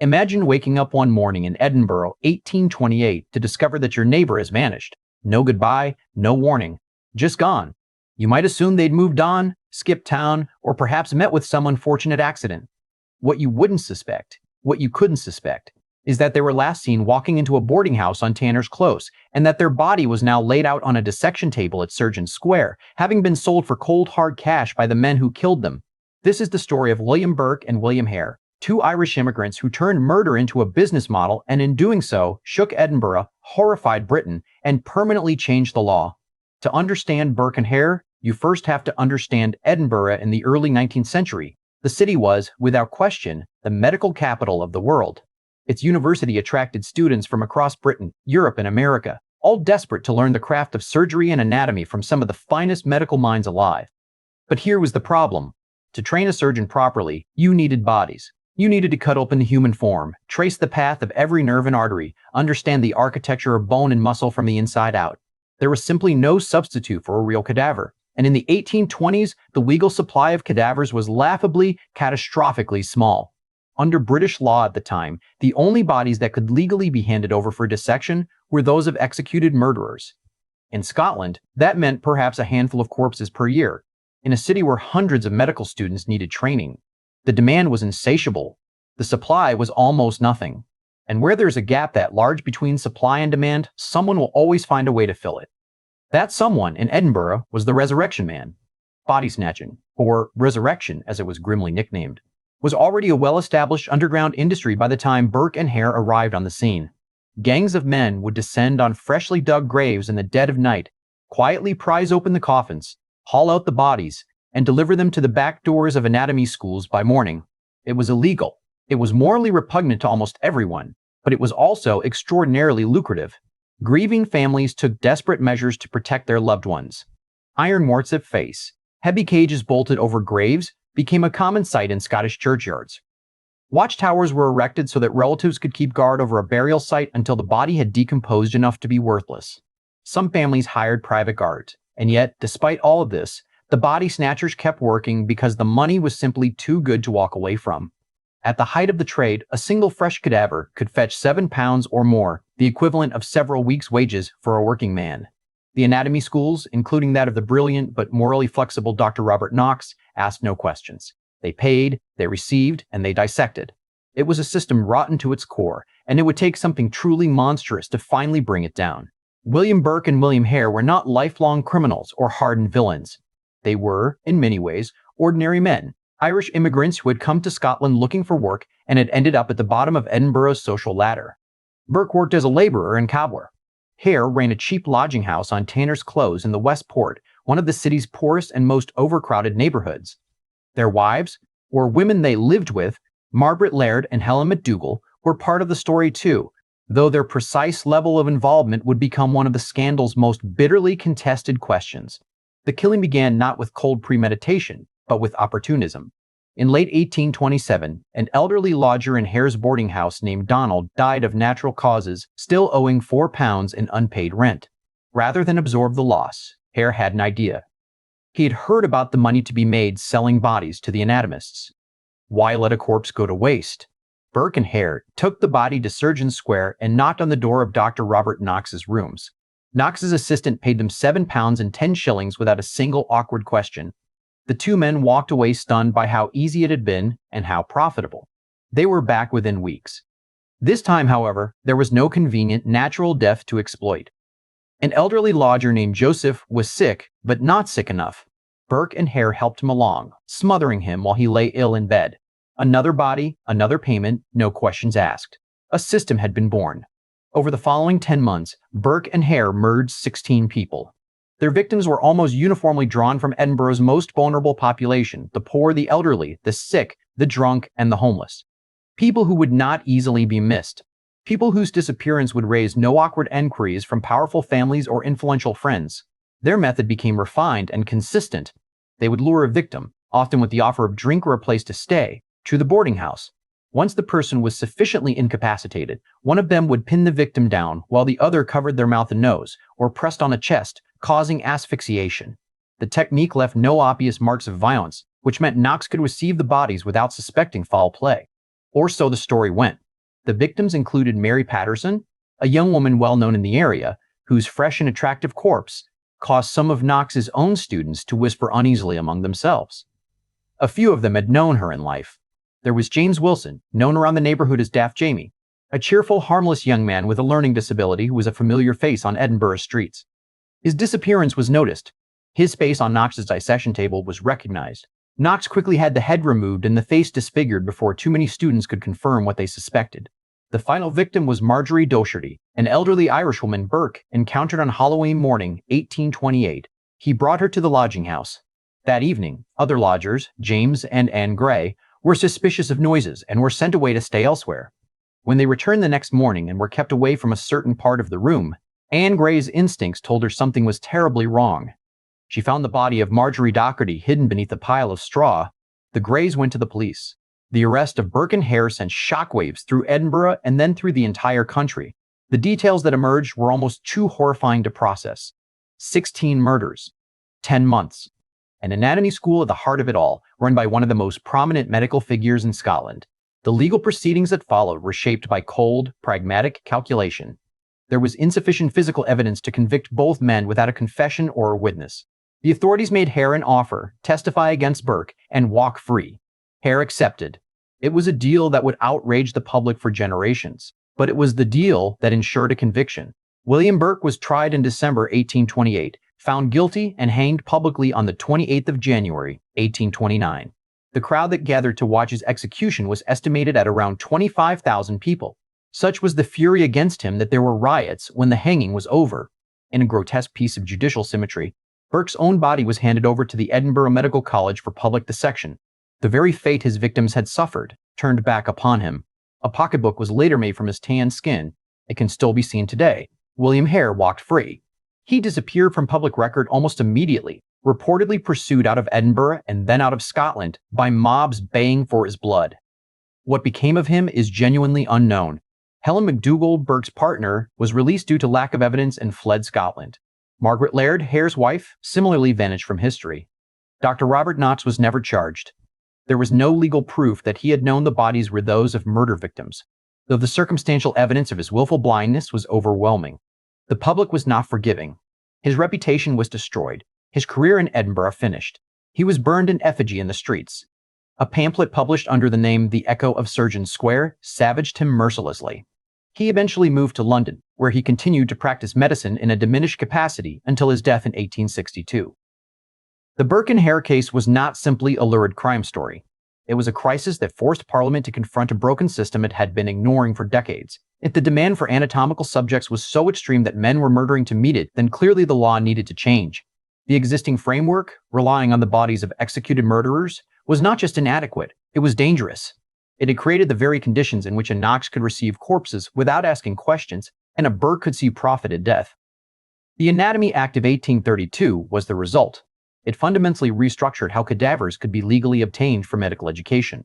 Imagine waking up one morning in Edinburgh, 1828, to discover that your neighbor has vanished. No goodbye, no warning, just gone. You might assume they'd moved on, skipped town, or perhaps met with some unfortunate accident. What you wouldn't suspect, what you couldn't suspect, is that they were last seen walking into a boarding house on Tanner's Close, and that their body was now laid out on a dissection table at Surgeon Square, having been sold for cold hard cash by the men who killed them. This is the story of William Burke and William Hare, two Irish immigrants who turned murder into a business model and in doing so shook Edinburgh, horrified Britain, and permanently changed the law. To understand Burke and Hare, you first have to understand Edinburgh in the early 19th century. The city was, without question, the medical capital of the world. Its university attracted students from across Britain, Europe, and America, all desperate to learn the craft of surgery and anatomy from some of the finest medical minds alive. But here was the problem. To train a surgeon properly, you needed bodies. You needed to cut open the human form, trace the path of every nerve and artery, understand the architecture of bone and muscle from the inside out. There was simply no substitute for a real cadaver, and in the 1820s, the legal supply of cadavers was laughably, catastrophically small. Under British law at the time, the only bodies that could legally be handed over for dissection were those of executed murderers. In Scotland, that meant perhaps a handful of corpses per year, in a city where hundreds of medical students needed training. The demand was insatiable. The supply was almost nothing. And where there's a gap that large between supply and demand, someone will always find a way to fill it. That someone in Edinburgh was the Resurrection Man. Body-snatching, or resurrection as it was grimly nicknamed, was already a well-established underground industry by the time Burke and Hare arrived on the scene. Gangs of men would descend on freshly dug graves in the dead of night, quietly prise open the coffins, haul out the bodies, and deliver them to the back doors of anatomy schools by morning. It was illegal. It was morally repugnant to almost everyone, but it was also extraordinarily lucrative. Grieving families took desperate measures to protect their loved ones. Iron morts of face, heavy cages bolted over graves, became a common sight in Scottish churchyards. Watchtowers were erected so that relatives could keep guard over a burial site until the body had decomposed enough to be worthless. Some families hired private guards, and yet, despite all of this, the body snatchers kept working because the money was simply too good to walk away from. At the height of the trade, a single fresh cadaver could fetch £7 or more, the equivalent of several weeks' wages for a working man. The anatomy schools, including that of the brilliant but morally flexible Dr. Robert Knox, asked no questions. They paid, they received, and they dissected. It was a system rotten to its core, and it would take something truly monstrous to finally bring it down. William Burke and William Hare were not lifelong criminals or hardened villains. They were, in many ways, ordinary men, Irish immigrants who had come to Scotland looking for work and had ended up at the bottom of Edinburgh's social ladder. Burke worked as a laborer and cobbler. Hare ran a cheap lodging house on Tanner's Close in the West Port, one of the city's poorest and most overcrowded neighborhoods. Their wives, or women they lived with, Margaret Laird and Helen McDougall, were part of the story too, though their precise level of involvement would become one of the scandal's most bitterly contested questions. The killing began not with cold premeditation, but with opportunism. In late 1827, an elderly lodger in Hare's boarding house named Donald died of natural causes, still owing £4 in unpaid rent. Rather than absorb the loss, Hare had an idea. He had heard about the money to be made selling bodies to the anatomists. Why let a corpse go to waste? Burke and Hare took the body to Surgeon Square and knocked on the door of Dr. Robert Knox's rooms. Knox's assistant paid them £7 and 10 shillings without a single awkward question. The two men walked away stunned by how easy it had been and how profitable. They were back within weeks. This time, however, there was no convenient natural death to exploit. An elderly lodger named Joseph was sick, but not sick enough. Burke and Hare helped him along, smothering him while he lay ill in bed. Another body, another payment, no questions asked. A system had been born. Over the following 10 months, Burke and Hare murdered 16 people. Their victims were almost uniformly drawn from Edinburgh's most vulnerable population, the poor, the elderly, the sick, the drunk, and the homeless. People who would not easily be missed. People whose disappearance would raise no awkward enquiries from powerful families or influential friends. Their method became refined and consistent. They would lure a victim, often with the offer of drink or a place to stay, to the boarding house. Once the person was sufficiently incapacitated, one of them would pin the victim down while the other covered their mouth and nose, or pressed on a chest, causing asphyxiation. The technique left no obvious marks of violence, which meant Knox could receive the bodies without suspecting foul play. Or so the story went. The victims included Mary Paterson, a young woman well known in the area, whose fresh and attractive corpse caused some of Knox's own students to whisper uneasily among themselves. A few of them had known her in life. There was James Wilson, known around the neighborhood as Daft Jamie, a cheerful, harmless young man with a learning disability who was a familiar face on Edinburgh streets. His disappearance was noticed. His face on Knox's dissection table was recognized. Knox quickly had the head removed and the face disfigured before too many students could confirm what they suspected. The final victim was Marjorie Docherty, an elderly Irishwoman Burke encountered on Halloween morning, 1828. He brought her to the lodging house. That evening, other lodgers, James and Anne Gray, were suspicious of noises and were sent away to stay elsewhere. When they returned the next morning and were kept away from a certain part of the room, Anne Gray's instincts told her something was terribly wrong. She found the body of Marjorie Docherty hidden beneath a pile of straw. The Grays went to the police. The arrest of Burke and Hare sent shockwaves through Edinburgh and then through the entire country. The details that emerged were almost too horrifying to process. 16 murders, 10 months. An anatomy school at the heart of it all, run by one of the most prominent medical figures in Scotland. The legal proceedings that followed were shaped by cold, pragmatic calculation. There was insufficient physical evidence to convict both men without a confession or a witness. The authorities made Hare an offer, testify against Burke, and walk free. Hare accepted. It was a deal that would outrage the public for generations, but it was the deal that ensured a conviction. William Burke was tried in December 1828, found guilty, and hanged publicly on the 28th of January, 1829. The crowd that gathered to watch his execution was estimated at around 25,000 people. Such was the fury against him that there were riots when the hanging was over. In a grotesque piece of judicial symmetry, Burke's own body was handed over to the Edinburgh Medical College for public dissection. The very fate his victims had suffered turned back upon him. A pocketbook was later made from his tanned skin. It can still be seen today. William Hare walked free. He disappeared from public record almost immediately, reportedly pursued out of Edinburgh and then out of Scotland by mobs baying for his blood. What became of him is genuinely unknown. Helen McDougall, Burke's partner, was released due to lack of evidence and fled Scotland. Margaret Laird, Hare's wife, similarly vanished from history. Dr. Robert Knox was never charged. There was no legal proof that he had known the bodies were those of murder victims, though the circumstantial evidence of his willful blindness was overwhelming. The public was not forgiving. His reputation was destroyed. His career in Edinburgh finished. He was burned in effigy in the streets. A pamphlet published under the name The Echo of Surgeon Square savaged him mercilessly. He eventually moved to London, where he continued to practice medicine in a diminished capacity until his death in 1862. The Burke and Hare case was not simply a lurid crime story. It was a crisis that forced Parliament to confront a broken system it had been ignoring for decades. If the demand for anatomical subjects was so extreme that men were murdering to meet it, then clearly the law needed to change. The existing framework, relying on the bodies of executed murderers, was not just inadequate, it was dangerous. It had created the very conditions in which a Knox could receive corpses without asking questions, and a Burke could see profit at death. The Anatomy Act of 1832 was the result. It fundamentally restructured how cadavers could be legally obtained for medical education.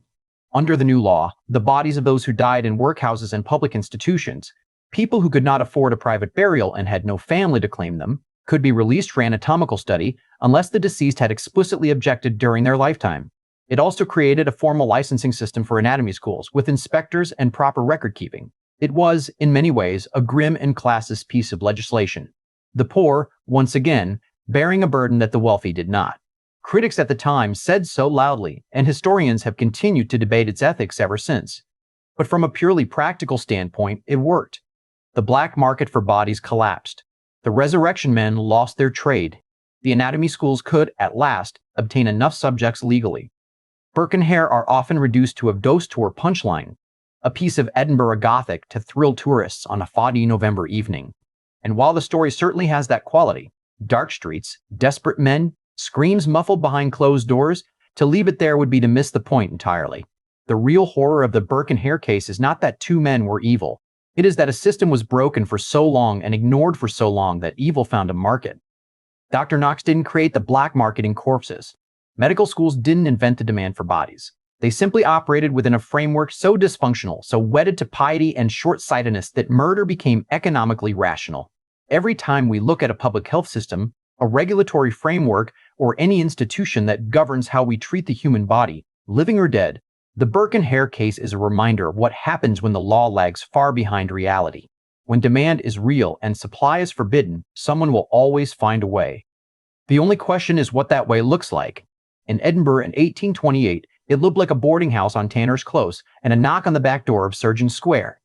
Under the new law, the bodies of those who died in workhouses and public institutions, people who could not afford a private burial and had no family to claim them, could be released for anatomical study unless the deceased had explicitly objected during their lifetime. It also created a formal licensing system for anatomy schools with inspectors and proper record keeping. It was, in many ways, a grim and classist piece of legislation. The poor, once again, bearing a burden that the wealthy did not. Critics at the time said so loudly, and historians have continued to debate its ethics ever since. But from a purely practical standpoint, it worked. The black market for bodies collapsed. The resurrection men lost their trade. The anatomy schools could, at last, obtain enough subjects legally. Burke and Hare are often reduced to a ghost tour punchline, a piece of Edinburgh Gothic to thrill tourists on a foggy November evening. And while the story certainly has that quality, dark streets, desperate men, screams muffled behind closed doors, to leave it there would be to miss the point entirely. The real horror of the Burke and Hare case is not that two men were evil. It is that a system was broken for so long and ignored for so long that evil found a market. Dr. Knox didn't create the black market in corpses. Medical schools didn't invent the demand for bodies. They simply operated within a framework so dysfunctional, so wedded to piety and short-sightedness that murder became economically rational. Every time we look at a public health system, a regulatory framework, or any institution that governs how we treat the human body, living or dead, The Burke and Hare case is a reminder of what happens when the law lags far behind reality. When demand is real and supply is forbidden, someone will always find a way. The only question is what that way looks like. In Edinburgh in 1828, it looked like a boarding house on Tanner's Close and a knock on the back door of Surgeon Square.